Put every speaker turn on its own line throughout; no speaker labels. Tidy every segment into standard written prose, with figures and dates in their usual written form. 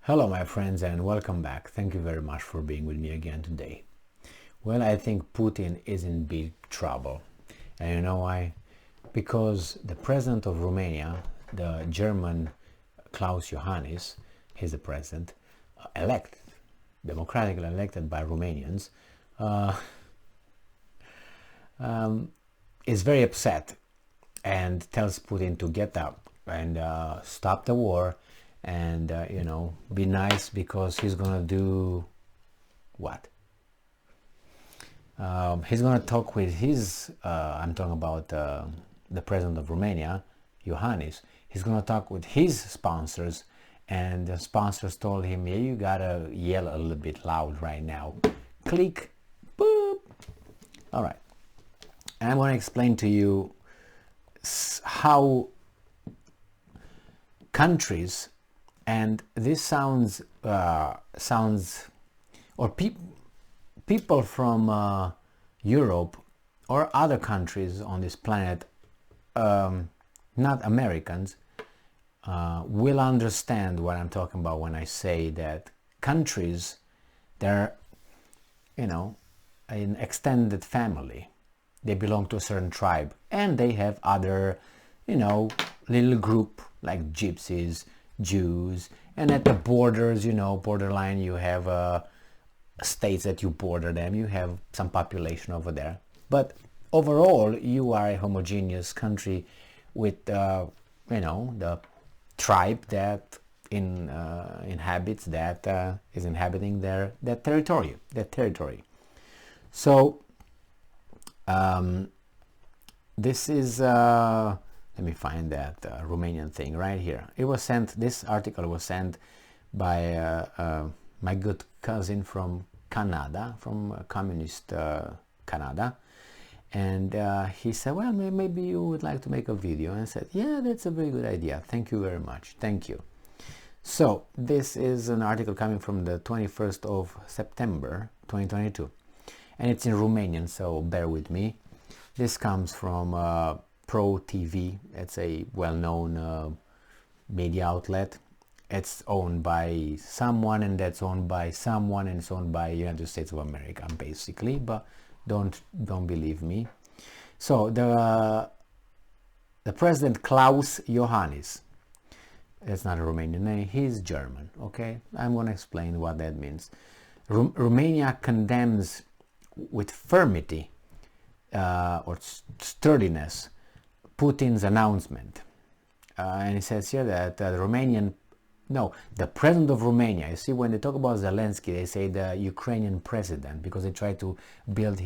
Hello my friends and welcome back. Thank you very much for being with me again today. Well, I think Putin is in big trouble. And you know why? Because the president of Romania, the German Klaus Iohannis, he's the president, elected, democratically elected by Romanians, uh, is very upset and tells Putin to get up and stop the war and be nice because he's gonna do what? He's gonna talk with his I'm talking about the president of Romania, Iohannis. He's gonna talk with his sponsors, and the sponsors told him, yeah, you gotta yell a little bit loud right now. Click, boop. All right, and I'm gonna explain to you how countries, and this sounds or people from Europe or other countries on this planet, not Americans, will understand what I'm talking about when I say that countries, they're, an extended family. They belong to a certain tribe, and they have other, little group like gypsies, Jews, and at the borders, borderline, you have states that you border them, you have some population over there. But overall, you are a homogeneous country with, the tribe that inhabits, that is inhabiting that territory. So this is let me find that Romanian thing right here. It was sent. This article was sent by my good cousin from Canada, from communist Canada, and he said, well, maybe you would like to make a video. And I said, yeah, that's a very good idea. Thank you very much. Thank you. So this is an article coming from the 21st of September 2022, and it's in Romanian, so bear with me. This comes from Pro TV. It's a well-known media outlet. It's owned by someone, and that's owned by someone, and it's owned by United States of America, basically. But don't believe me. So the president Klaus Iohannis. It's not a Romanian name. He's German. Okay, I'm going to explain what that means. Romania condemns with firmity or sturdiness Putin's announcement, and it says here that the president of Romania. You see, when they talk about Zelensky, they say the Ukrainian president, because they try to build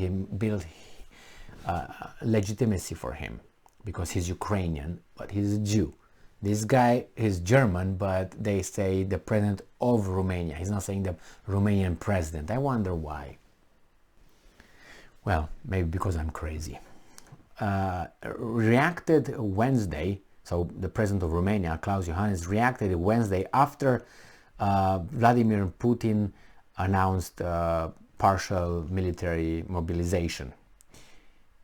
legitimacy for him because he's Ukrainian, but he's a Jew. This guy is German, but they say the president of Romania. He's not saying the Romanian president. I wonder why. Well, maybe because I'm crazy. Reacted Wednesday, so the president of Romania, Klaus Iohannis, reacted Wednesday after Vladimir Putin announced partial military mobilization.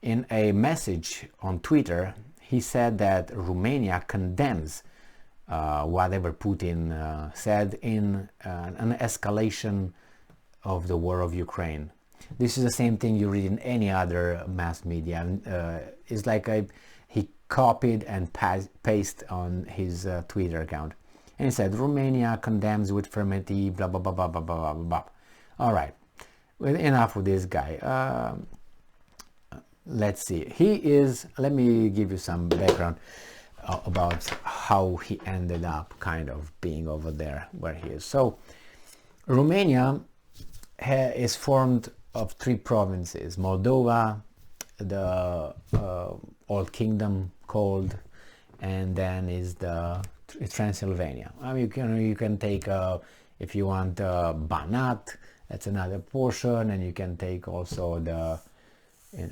In a message on Twitter, he said that Romania condemns whatever Putin said in an escalation of the war of Ukraine. This is the same thing you read in any other mass media. It's like he copied and pasted on his Twitter account. And he said, Romania condemns with firmity, blah, blah, blah, blah, blah, blah, blah, blah. All right, well, enough with this guy. Let's see. Let me give you some background about how he ended up kind of being over there where he is. So Romania is formed of three provinces: Moldova, the old kingdom called, and then is the Transylvania. I mean, you can take if you want Banat, that's another portion, and you can take also the I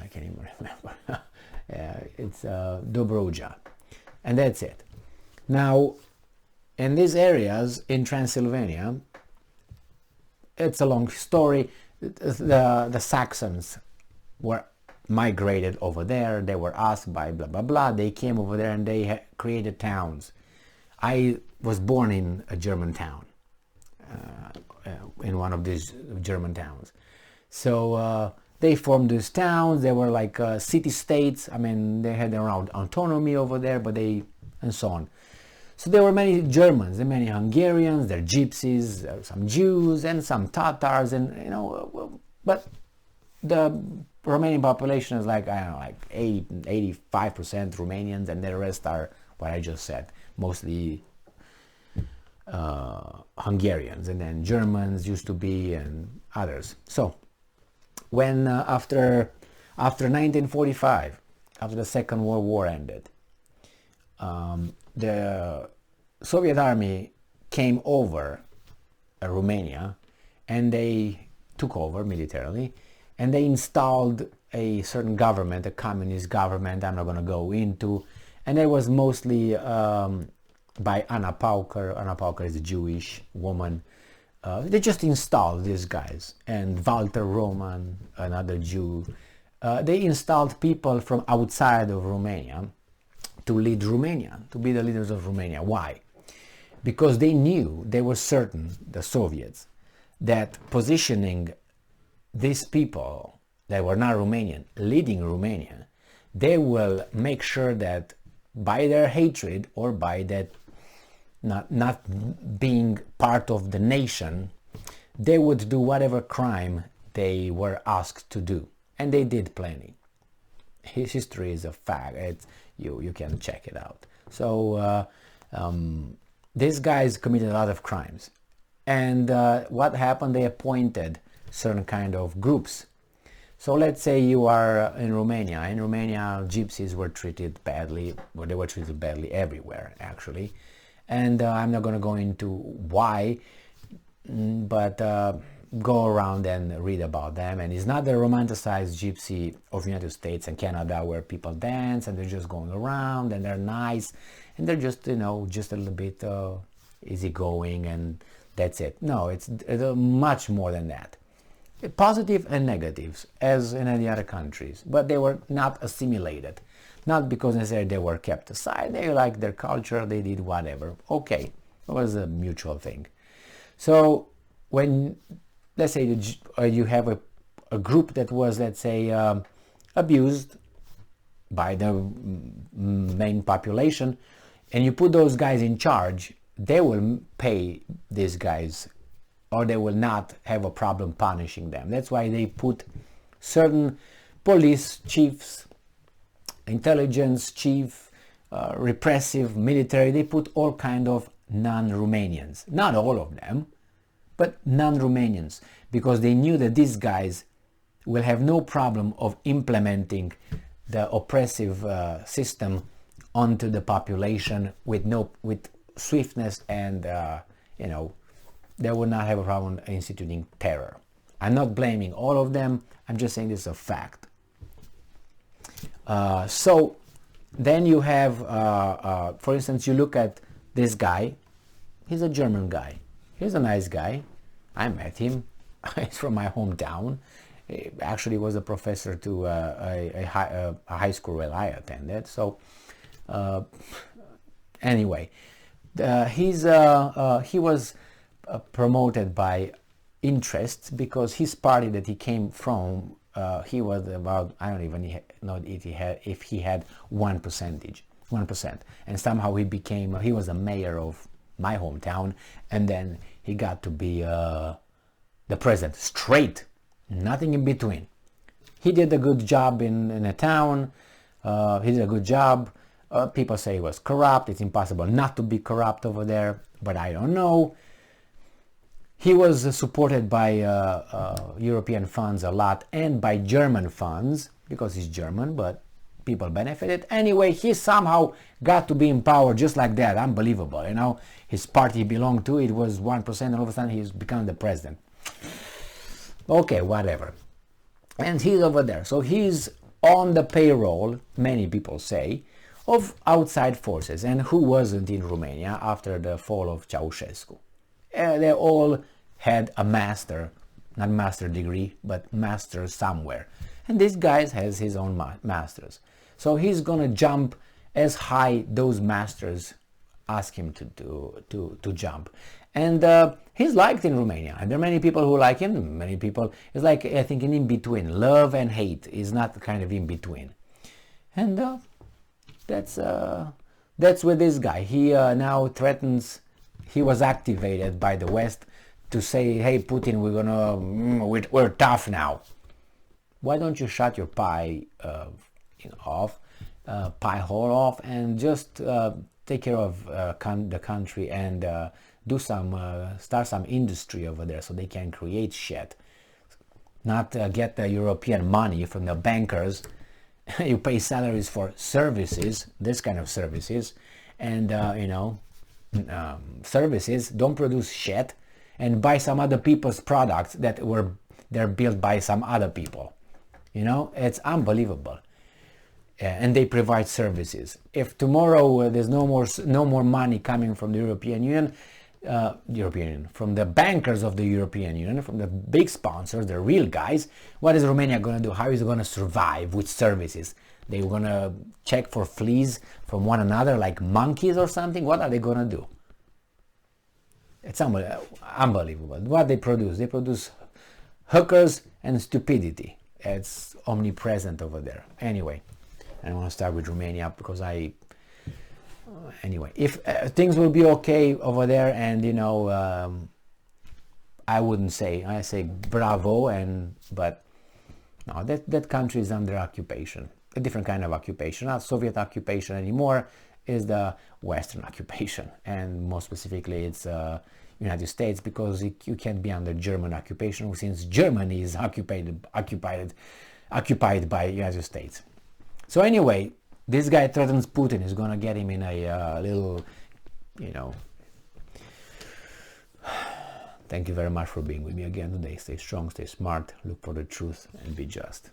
can't even remember. It's Dobroja, and that's it. Now, in these areas in Transylvania, it's a long story. The Saxons were migrated over there. They were asked by blah blah blah. They came over there and they created towns. I was born in a German town, in one of these German towns. So they formed these towns. They were like city-states. I mean, they had their own autonomy over there, but they, and so on. So there were many Germans, and many Hungarians, there are gypsies, some Jews, and some Tatars, and you know, but the Romanian population is like, I don't know, like 85% Romanians, and the rest are what I just said, mostly Hungarians, and then Germans used to be, and others. So when after 1945, after the Second World War ended, the Soviet army came over Romania, and they took over militarily, and they installed a certain government, a communist government I'm not going to go into, and it was mostly by Anna Pauker. Anna Pauker is a Jewish woman. They just installed these guys, and Walter Roman, another Jew. They installed people from outside of Romania to lead Romania, to be the leaders of Romania. Why? Because they knew, they were certain, the Soviets, that positioning these people that were not Romanian, leading Romania, they will make sure that by their hatred or by that not being part of the nation, they would do whatever crime they were asked to do. And they did plenty. His history is a fact. You can check it out. So these guys committed a lot of crimes. And what happened? They appointed certain kind of groups. So let's say you are in Romania. In Romania, gypsies were treated badly. Well, they were treated badly everywhere, actually. And I'm not going to go into why, but go around and read about them. And it's not the romanticized gypsy of the United States and Canada where people dance and they're just going around and they're nice and they're just, you know, just a little bit easygoing and that's it. No, it's much more than that. Positive and negatives, as in any other countries, but they were not assimilated. Not because necessarily they were kept aside, they liked their culture, they did whatever. Okay, it was a mutual thing. So when, let's say you have a group that was, let's say, abused by the main population, and you put those guys in charge, they will pay these guys, or they will not have a problem punishing them. That's why they put certain police chiefs, intelligence chief, repressive, military, they put all kind of non-Romanians. Not all of them, but non-Romanians, because they knew that these guys will have no problem of implementing the oppressive system onto the population with swiftness, and you know, they would not have a problem instituting terror. I'm not blaming all of them, I'm just saying this is a fact. So then you have, for instance, you look at this guy. He's a German guy. He's a nice guy. I met him. He's from my hometown. He actually was a professor to a high school where I attended. So anyway, he was promoted by interest because his party that he came from, he was about, I don't even know if he had 1%, and somehow he was a mayor of my hometown, and then he got to be the president, straight, nothing in between. He did a good job in a town. He did a good job. People say he was corrupt. It's impossible not to be corrupt over there, but I don't know. He was supported by European funds a lot and by German funds because he's German, but people benefited. Anyway, he somehow got to be in power just like that. Unbelievable, you know. His party he belonged to, it was 1%, and all of a sudden he's become the president. Okay, whatever. And he's over there. So he's on the payroll, many people say, of outside forces. And who wasn't in Romania after the fall of Ceausescu? They all had a master, not master degree, but master somewhere. And this guy has his own masters. So he's gonna jump as high those masters ask him to jump. And he's liked in Romania, and there are many people who like him. Many people, it's like, I think, an in-between. Love and hate is not kind of in-between. And that's with this guy. He now threatens, he was activated by the West to say, hey Putin, we're tough now. Why don't you shut your pie pie hole off, and just take care of the country, and start some industry over there so they can create shit, not get the European money from the bankers. You pay salaries for services, this kind of services, and services don't produce shit, and buy some other people's products they're built by some other people. It's unbelievable. And they provide services. If tomorrow there's no more money coming from the European Union, from the bankers of the European Union, from the big sponsors, the real guys, what is Romania going to do? How is it going to survive with services? They're going to check for fleas from one another like monkeys or something? What are they going to do? It's unbelievable. What they produce hookers and stupidity. It's omnipresent over there. Anyway, I want to start with Romania because anyway, if things will be okay over there, and I wouldn't say, I say bravo, but no, that country is under occupation, a different kind of occupation, not Soviet occupation anymore, is the Western occupation, and more specifically it's United States, because you can't be under German occupation since Germany is occupied by United States. So anyway, this guy threatens Putin. Is gonna get him in a little, Thank you very much for being with me again today. Stay strong, stay smart, look for the truth, and be just.